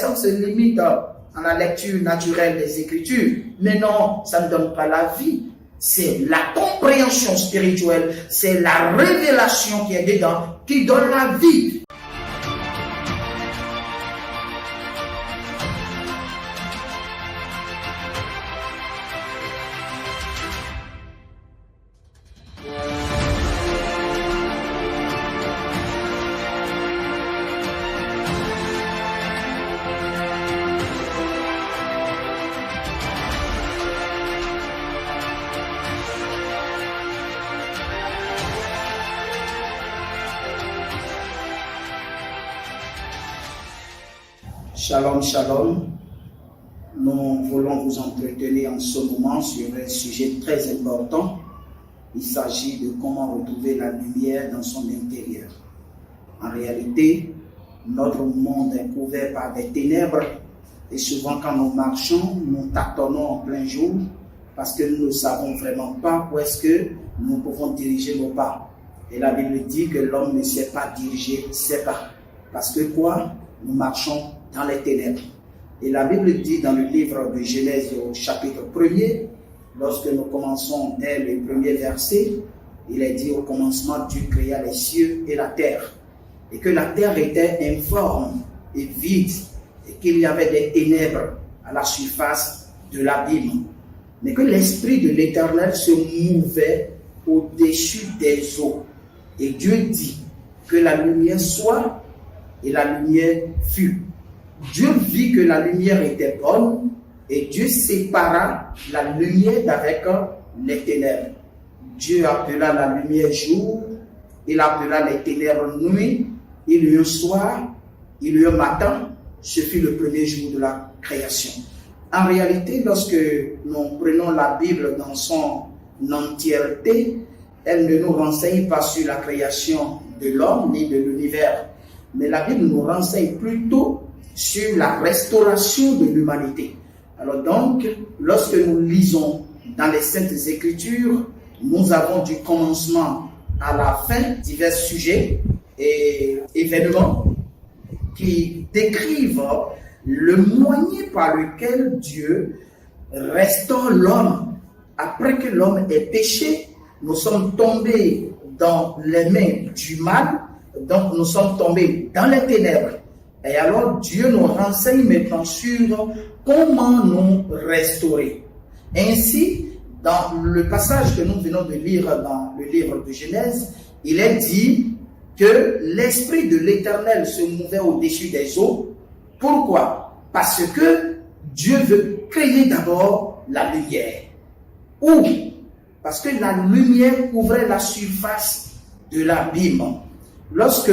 personne se limite à la lecture naturelle des Écritures. Mais non, ça ne donne pas la vie. C'est la compréhension spirituelle, c'est la révélation qui est dedans qui donne la vie. Shalom, shalom. Nous voulons vous entretenir en ce moment sur un sujet très important. Il s'agit de comment retrouver la lumière dans son intérieur. En réalité, notre monde est couvert par des ténèbres et souvent quand nous marchons, nous tâtonnons en plein jour parce que nous ne savons vraiment pas où est-ce que nous pouvons diriger nos pas. Et la Bible dit que l'homme ne sait pas diriger ses pas. Parce que quoi? Nous marchons dans les ténèbres. Et la Bible dit dans le livre de Genèse au chapitre 1er, lorsque nous commençons dès le premier verset, il est dit au commencement Dieu créa les cieux et la terre. Et que la terre était informe et vide et qu'il y avait des ténèbres à la surface de l'abîme. Mais que l'Esprit de l'Éternel se mouvait au-dessus des eaux. Et Dieu dit que la lumière soit et la lumière fut. Dieu vit que la lumière était bonne et Dieu sépara la lumière d'avec les ténèbres. Dieu appela la lumière jour, il appela les ténèbres nuit, il y eut soir, il y eut matin. Ce fut le premier jour de la création. En réalité, lorsque nous prenons la Bible dans son entièreté, elle ne nous renseigne pas sur la création de l'homme ni de l'univers, mais la Bible nous renseigne plutôt sur la restauration de l'humanité. Alors donc, lorsque nous lisons dans les Saintes Écritures, nous avons du commencement à la fin divers sujets et événements qui décrivent le moyen par lequel Dieu restaure l'homme. Après que l'homme ait péché, nous sommes tombés dans les mains du mal, donc nous sommes tombés dans les ténèbres. Et alors Dieu nous renseigne maintenant sur comment nous restaurer. Ainsi, dans le passage que nous venons de lire dans le livre de Genèse, il est dit que l'Esprit de l'Éternel se mouvait au-dessus des eaux. Pourquoi? Parce que Dieu veut créer d'abord la lumière. Où? Parce que la lumière couvrait la surface de l'abîme. Lorsque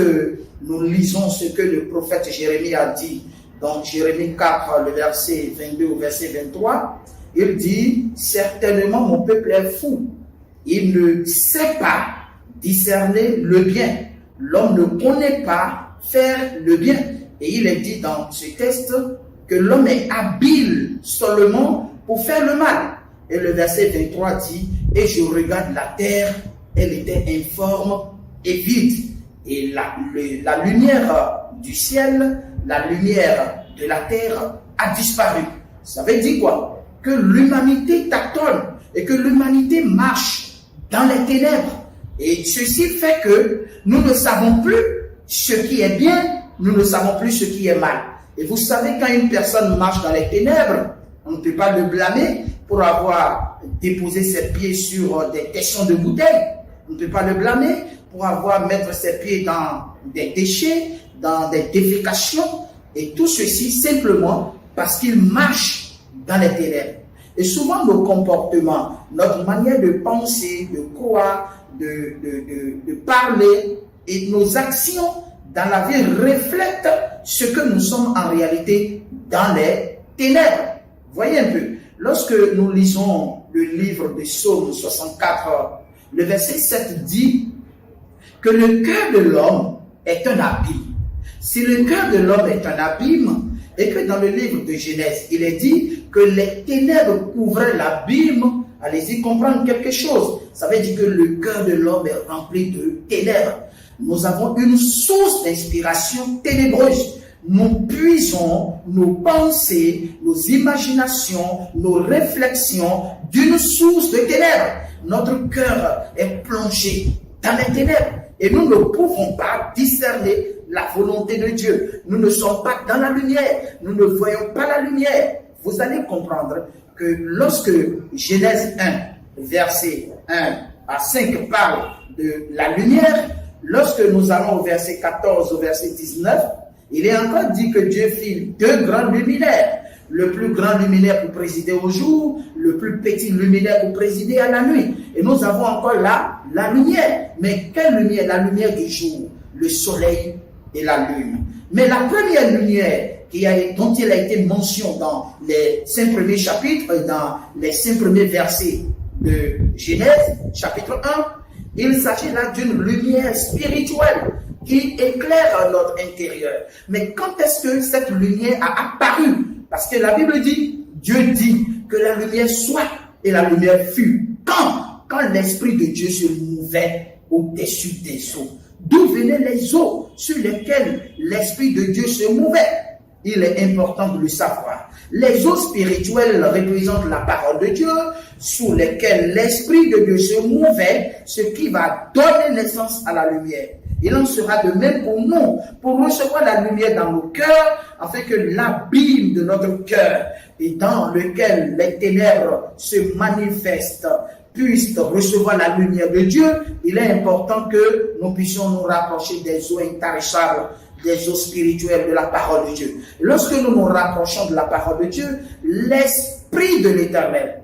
nous lisons ce que le prophète Jérémie a dit dans Jérémie 4, le verset 22 au verset 23, il dit « Certainement mon peuple est fou, il ne sait pas discerner le bien, l'homme ne connaît pas faire le bien. » Et il est dit dans ce texte que l'homme est habile seulement pour faire le mal. Et le verset 23 dit « Et je regarde la terre, elle était informe et vide. » Et la lumière du ciel, la lumière de la terre a disparu. Ça veut dire quoi? Que l'humanité tâtonne et que l'humanité marche dans les ténèbres. Et ceci fait que nous ne savons plus ce qui est bien, nous ne savons plus ce qui est mal. Et vous savez, quand une personne marche dans les ténèbres, on ne peut pas le blâmer pour avoir déposé ses pieds sur des tessons de bouteilles. On ne peut pas le blâmer pour avoir mettre ses pieds dans des déchets, dans des défécations, et tout ceci simplement parce qu'il marche dans les ténèbres. Et souvent nos comportements, notre manière de penser, de croire, de parler et nos actions dans la vie reflètent ce que nous sommes en réalité dans les ténèbres. Voyez un peu, lorsque nous lisons le livre de Psaume 64, le verset 7 dit que le cœur de l'homme est un abîme. Si le cœur de l'homme est un abîme, et que dans le livre de Genèse, il est dit que les ténèbres couvraient l'abîme, allez-y comprendre quelque chose. Ça veut dire que le cœur de l'homme est rempli de ténèbres. Nous avons une source d'inspiration ténébreuse. nous puisons nos pensées, nos imaginations, nos réflexions d'une source de ténèbres. Notre cœur est plongé dans les ténèbres et nous ne pouvons pas discerner la volonté de Dieu. Nous ne sommes pas dans la lumière, nous ne voyons pas la lumière. Vous allez comprendre que lorsque Genèse 1, verset 1 à 5 parle de la lumière, lorsque nous allons au verset 14 au verset 19, il est encore dit que Dieu fit deux grands luminaires. Le plus grand luminaire pour présider au jour, le plus petit luminaire pour présider à la nuit. Et nous avons encore là la lumière. Mais quelle lumière? La lumière du jour, le soleil et la lune. Mais la première lumière dont il a été mention dans les 5 premiers chapitres, dans les 5 premiers versets de Genèse, chapitre 1, il s'agit là d'une lumière spirituelle qui éclaire notre intérieur. Mais quand est-ce que cette lumière a apparu? Parce que la Bible dit, Dieu dit que la lumière soit et la lumière fut. Quand l'Esprit de Dieu se mouvait au-dessus des eaux. D'où venaient les eaux sur lesquelles l'Esprit de Dieu se mouvait? Il est important de le savoir. Les eaux spirituelles représentent la parole de Dieu, sous lesquelles l'Esprit de Dieu se mouvait, ce qui va donner naissance à la lumière. Il en sera de même pour nous, pour recevoir la lumière dans nos cœurs, afin que l'abîme de notre cœur, et dans lequel les ténèbres se manifestent, puissent recevoir la lumière de Dieu. Il est important que nous puissions nous rapprocher des eaux intarissables, des eaux spirituelles de la parole de Dieu. Lorsque nous nous rapprochons de la parole de Dieu, l'Esprit de l'Éternel,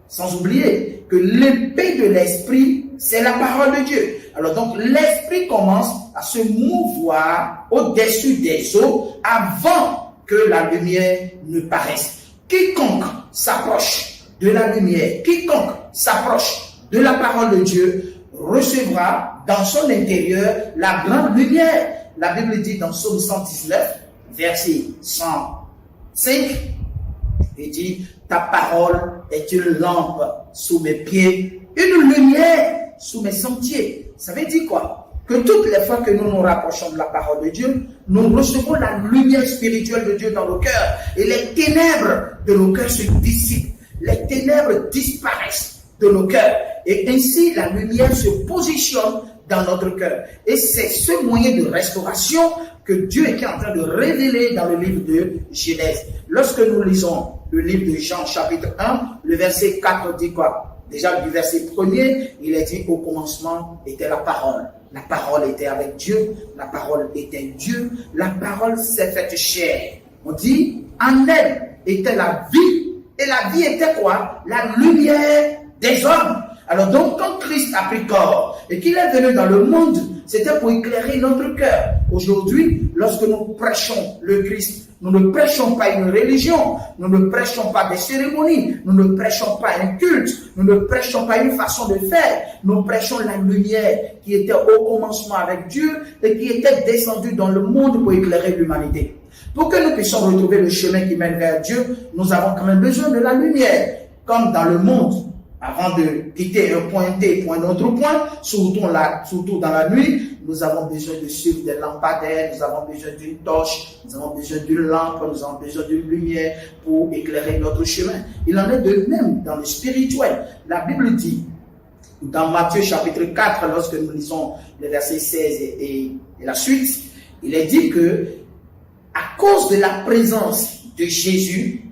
sans oublier que l'épée de l'Esprit, c'est la parole de Dieu. Alors donc, l'Esprit commence à se mouvoir au-dessus des eaux avant que la lumière ne paraisse. Quiconque s'approche de la lumière, quiconque s'approche de la parole de Dieu, recevra dans son intérieur la grande lumière. La Bible dit dans Psaume 119, verset 105, il dit, ta parole est une lampe sous mes pieds, une lumière sous mes sentiers. Ça veut dire quoi? Que toutes les fois que nous nous rapprochons de la parole de Dieu, nous recevons la lumière spirituelle de Dieu dans nos cœurs et les ténèbres de nos cœurs se dissipent. Les ténèbres disparaissent de nos cœurs et ainsi la lumière se positionne dans notre cœur. Et c'est ce moyen de restauration que Dieu est en train de révéler dans le livre de Genèse. Lorsque nous lisons le livre de Jean chapitre 1, le verset 4 dit quoi? Déjà du verset 1er, il est dit au commencement était la parole. La parole était avec Dieu, la parole était Dieu, la parole s'est faite chair. On dit en elle était la vie et la vie était quoi? La lumière des hommes. Alors donc, quand Christ a pris corps et qu'il est venu dans le monde, c'était pour éclairer notre cœur. Aujourd'hui, lorsque nous prêchons le Christ, nous ne prêchons pas une religion, nous ne prêchons pas des cérémonies, nous ne prêchons pas un culte, nous ne prêchons pas une façon de faire, nous prêchons la lumière qui était au commencement avec Dieu et qui était descendue dans le monde pour éclairer l'humanité. Pour que nous puissions retrouver le chemin qui mène vers Dieu, nous avons quand même besoin de la lumière, comme dans le monde. Avant de quitter un point T pour un autre point, surtout dans la nuit, nous avons besoin de suivre des lampadaires, nous avons besoin d'une torche, nous avons besoin d'une lampe, nous avons besoin d'une lumière pour éclairer notre chemin. Il en est de même dans le spirituel. La Bible dit, dans Matthieu chapitre 4, lorsque nous lisons les versets 16 et la suite, il est dit que, à cause de la présence de Jésus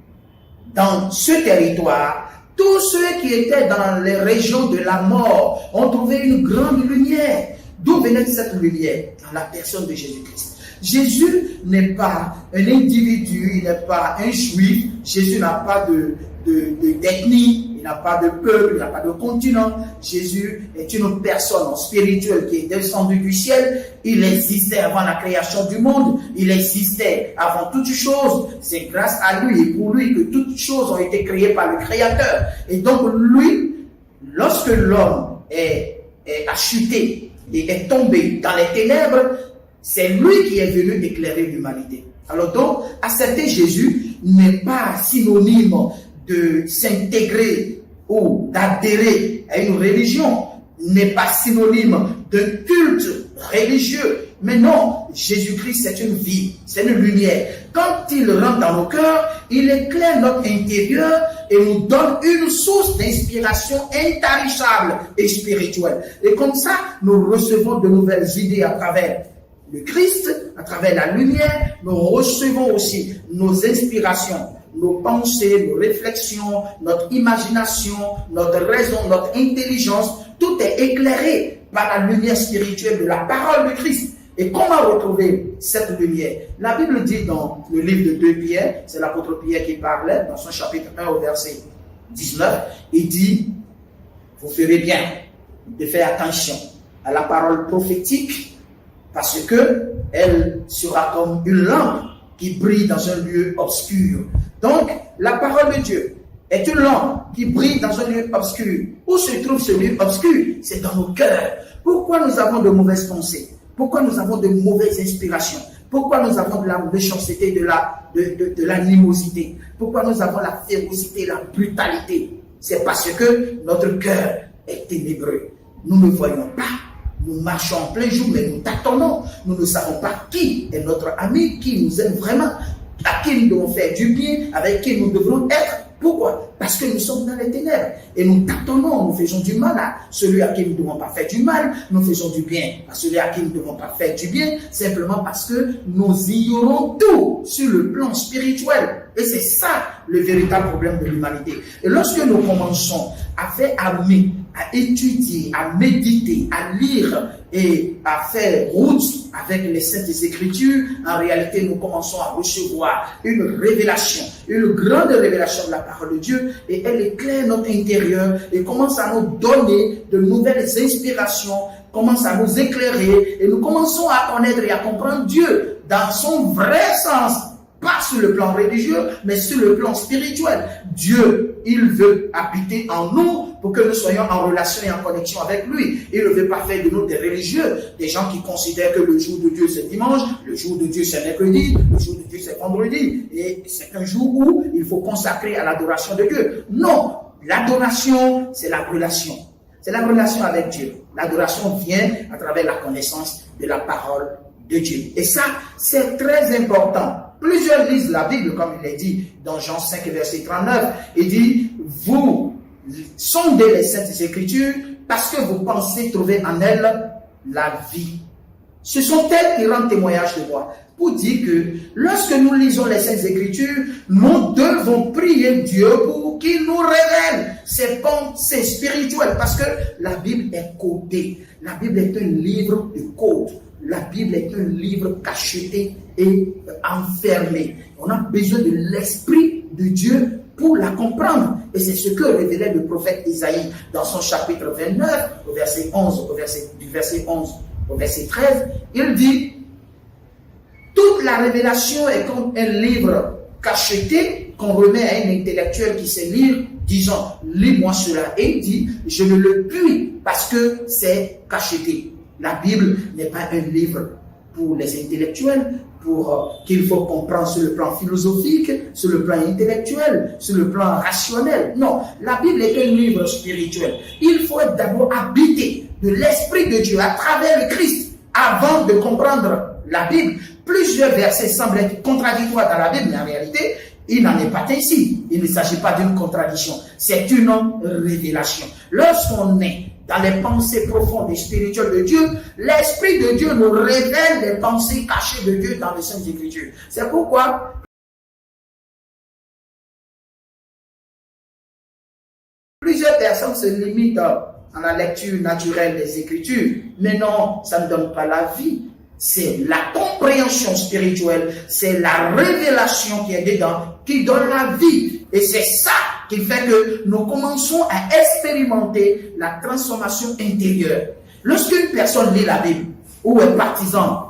dans ce territoire, tous ceux qui étaient dans les régions de la mort ont trouvé une grande lumière. D'où venait cette lumière? Dans la personne de Jésus-Christ. Jésus n'est pas un individu, il n'est pas un juif. Jésus n'a pas d'ethnie, il n'a pas de peuple, il n'a pas de continent. Jésus est une personne spirituelle qui est descendue du ciel. Il existait avant la création du monde. Il existait avant toutes choses. C'est grâce à lui et pour lui que toutes choses ont été créées par le Créateur. Et donc lui, lorsque l'homme a chuté et est tombé dans les ténèbres, c'est lui qui est venu éclairer l'humanité. Alors donc, accepter Jésus n'est pas synonyme de s'intégrer ou d'adhérer à une religion, n'est pas synonyme d'un culte religieux, Mais non, Jésus-Christ, c'est une vie, c'est une lumière. Quand il rentre dans nos cœurs, il éclaire notre intérieur et nous donne une source d'inspiration intarissable et spirituelle. Et comme ça, nous recevons de nouvelles idées à travers le Christ, à travers la lumière. Nous recevons aussi nos inspirations, nos pensées, nos réflexions, notre imagination, notre raison, notre intelligence. Tout est éclairé par la lumière spirituelle de la parole de Christ. Et comment retrouver cette lumière? La Bible dit dans le livre de 2 Pierre, c'est l'apôtre Pierre qui parlait, dans son chapitre 1 au verset 19, il dit, vous ferez bien de faire attention à la parole prophétique, parce que elle sera comme une lampe qui brille dans un lieu obscur. Donc, la parole de Dieu est une lampe qui brille dans un lieu obscur. Où se trouve ce lieu obscur? C'est dans nos cœurs. Pourquoi nous avons de mauvaises pensées? Pourquoi nous avons de mauvaises inspirations? Pourquoi nous avons de la méchanceté, de l'animosité? Pourquoi nous avons la férocité, la brutalité? C'est parce que notre cœur est ténébreux. Nous ne voyons pas. Nous marchons en plein jour, mais nous tâtonnons. Nous ne savons pas qui est notre ami, qui nous aime vraiment, à qui nous devons faire du bien, avec qui nous devrons être. Pourquoi? Parce que nous sommes dans les ténèbres et nous tâtonnons, nous faisons du mal à celui à qui nous ne devons pas faire du mal, nous faisons du bien à celui à qui nous ne devons pas faire du bien, simplement parce que nous ignorons tout sur le plan spirituel. Et c'est ça le véritable problème de l'humanité. Et lorsque nous commençons à faire amener, à étudier, à méditer, à lire et à faire route avec les Saintes Écritures, en réalité, nous commençons à recevoir une révélation, une grande révélation de la parole de Dieu, et elle éclaire notre intérieur et commence à nous donner de nouvelles inspirations, commence à nous éclairer, et nous commençons à connaître et à comprendre Dieu dans son vrai sens. Pas sur le plan religieux, mais sur le plan spirituel. Dieu, il veut habiter en nous pour que nous soyons en relation et en connexion avec lui. Il ne veut pas faire de nous des religieux, des gens qui considèrent que le jour de Dieu c'est dimanche, le jour de Dieu c'est mercredi, le jour de Dieu c'est vendredi. Et c'est un jour où il faut consacrer à l'adoration de Dieu. Non, l'adoration, c'est la relation. C'est la relation avec Dieu. L'adoration vient à travers la connaissance de la parole de Dieu. Et ça, c'est très important. Plusieurs lisent la Bible, comme il est dit dans Jean 5, verset 39. Il dit, vous sondez les Saintes Écritures parce que vous pensez trouver en elles la vie. Ce sont elles qui rendent témoignage de moi. Pour dire que lorsque nous lisons les Saintes Écritures, nous devons prier Dieu pour qu'il nous révèle ses pensées spirituelles. Parce que la Bible est codée. La Bible est un livre de code. La Bible est un livre cacheté et enfermé. On a besoin de l'Esprit de Dieu pour la comprendre. Et c'est ce que révélait le prophète Isaïe dans son chapitre 29, au verset 11, du verset 11 au verset 13. Il dit, toute la révélation est comme un livre cacheté qu'on remet à un intellectuel qui sait lire, disant, lis-moi cela. Et il dit, je ne le puis parce que c'est cacheté. La Bible n'est pas un livre pour les intellectuels, pour qu'il faut comprendre sur le plan philosophique, sur le plan intellectuel, sur le plan rationnel. Non, la Bible est un livre spirituel. Il faut être d'abord habité de l'Esprit de Dieu à travers le Christ avant de comprendre la Bible. Plusieurs versets semblent être contradictoires dans la Bible, mais en réalité, il n'en est pas ainsi. Il ne s'agit pas d'une contradiction, c'est une révélation. Lorsqu'on est dans les pensées profondes et spirituelles de Dieu, l'Esprit de Dieu nous révèle les pensées cachées de Dieu dans les Saintes Écritures. C'est pourquoi plusieurs personnes se limitent à la lecture naturelle des Écritures. Mais non, ça ne donne pas la vie. C'est la compréhension spirituelle, c'est la révélation qui est dedans, qui donne la vie. Et c'est ça qui fait que nous commençons à expérimenter la transformation intérieure. Lorsqu'une personne lit la Bible, ou est partisan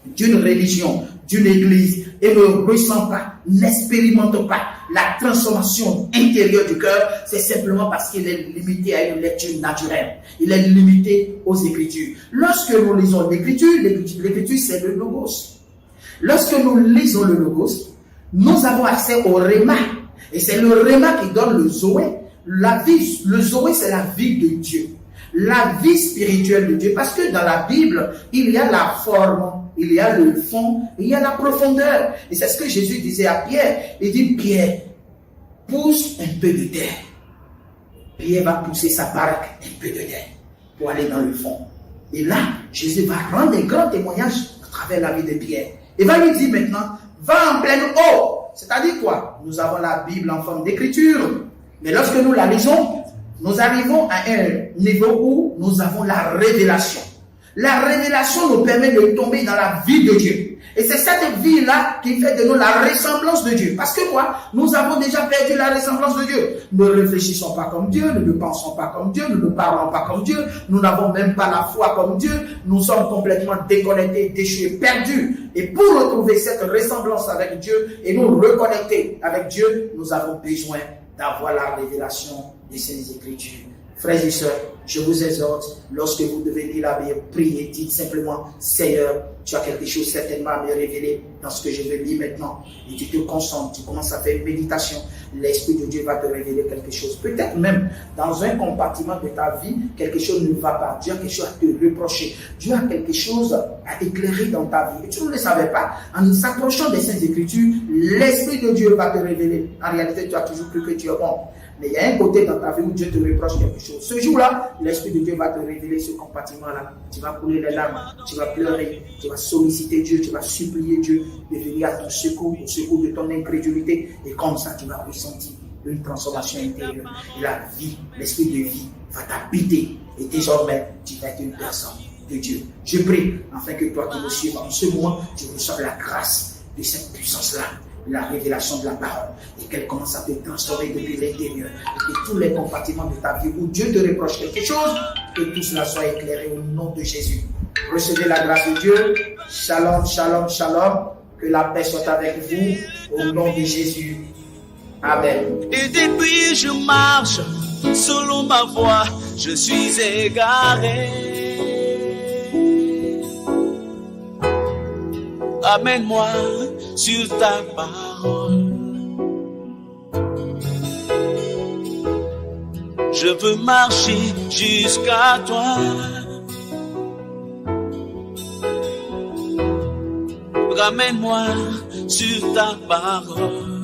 d'une religion, d'une église, et ne ressent pas, n'expérimente pas la transformation intérieure du cœur, c'est simplement parce qu'il est limité à une lecture naturelle. Il est limité aux Écritures. Lorsque nous lisons l'Écriture, l'Écriture c'est le Logos. Lorsque nous lisons le Logos, nous avons accès au Réma. Et c'est le Réma qui donne le Zoé. La vie, le Zoé c'est la vie de Dieu. la vie spirituelle de Dieu. Parce que dans la Bible, il y a la forme, il y a le fond, il y a la profondeur. Et c'est ce que Jésus disait à Pierre. Il dit, Pierre, pousse un peu de terre. Pierre va pousser sa barque un peu de terre pour aller dans le fond. Et là, Jésus va rendre un grand témoignage à travers la vie de Pierre. Il va lui dire maintenant, va en pleine eau. C'est-à-dire quoi? Nous avons la Bible en forme d'écriture. Mais lorsque nous la lisons, nous arrivons à un niveau où nous avons la révélation. La révélation nous permet de tomber dans la vie de Dieu. Et c'est cette vie-là qui fait de nous la ressemblance de Dieu. Parce que quoi? Nous avons déjà perdu la ressemblance de Dieu. Nous ne réfléchissons pas comme Dieu, nous ne pensons pas comme Dieu, nous ne parlons pas comme Dieu, nous n'avons même pas la foi comme Dieu, nous sommes complètement déconnectés, déchus, perdus. Et pour retrouver cette ressemblance avec Dieu et nous reconnecter avec Dieu, nous avons besoin d'avoir la révélation des Saintes Écritures. Frères et sœurs, je vous exhorte, lorsque vous devez lire la Bible, priez, dites simplement, Seigneur, tu as quelque chose certainement à me révéler dans ce que je vais lire maintenant. Et tu te concentres, tu commences à faire une méditation. L'Esprit de Dieu va te révéler quelque chose. Peut-être même dans un compartiment de ta vie, quelque chose ne va pas. Dieu a quelque chose à te reprocher. Dieu a quelque chose à éclairer dans ta vie. Et tu ne le savais pas. En s'approchant des Saintes Écritures, l'Esprit de Dieu va te révéler. En réalité, tu as toujours cru que tu es bon. Mais il y a un côté dans ta vie où Dieu te reproche quelque chose. Ce jour-là, l'Esprit de Dieu va te révéler ce compartiment-là. Tu vas couler les larmes, tu vas pleurer, tu vas solliciter Dieu, tu vas supplier Dieu de venir à ton secours, au secours de ton incrédulité. Et comme ça, tu vas ressentir une transformation intérieure. Et la vie, l'Esprit de vie va t'habiter. Et désormais, tu vas être une personne de Dieu. Je prie, afin que toi qui me suives en ce moment, tu reçoives la grâce de cette puissance-là. La révélation de la parole et qu'elle commence à te transformer depuis l'intérieur et que tous les compartiments de ta vie où Dieu te reproche quelque chose, que tout cela soit éclairé au nom de Jésus. Recevez la grâce de Dieu. Shalom, shalom, shalom. Que la paix soit avec vous au nom de Jésus. Amen. Et depuis je marche selon ma voie, je suis égaré. Amène-moi sur ta parole. Je veux marcher jusqu'à toi. Ramène-moi sur ta parole.